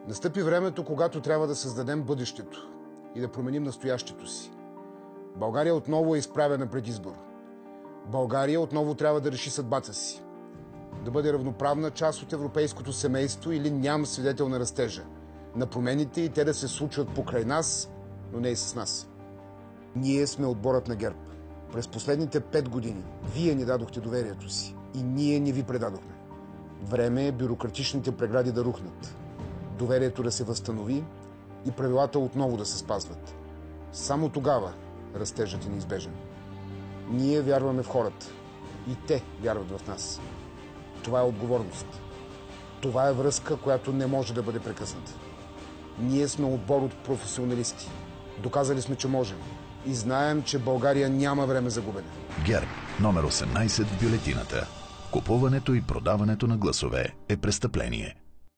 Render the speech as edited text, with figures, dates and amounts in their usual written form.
Настъпи времето, когато трябва да създадем бъдещето и да променим настоящето си. България отново е изправена пред избор. България отново трябва да реши съдбата си. Да бъде равноправна част от европейското семейство или ням свидетел на растежа, на промените и те да се случват покрай нас, но не и с нас. Ние сме отборът на ГЕРБ. През последните 5 години вие ни дадохте доверието си и ние не ви предадохме. Време е бюрократичните прегради да рухнат, доверието да се възстанови и правилата отново да се спазват. Само тогава растежът е неизбежен. Ние вярваме в хората и те вярват в нас. Това е отговорност. Това е връзка, която не може да бъде прекъсната. Ние сме отбор от професионалисти. Доказали сме, че можем. И знаем, че България няма време за губене. ГЕРБ, номер 18 в бюлетината. Купуването и продаването на гласове е престъпление.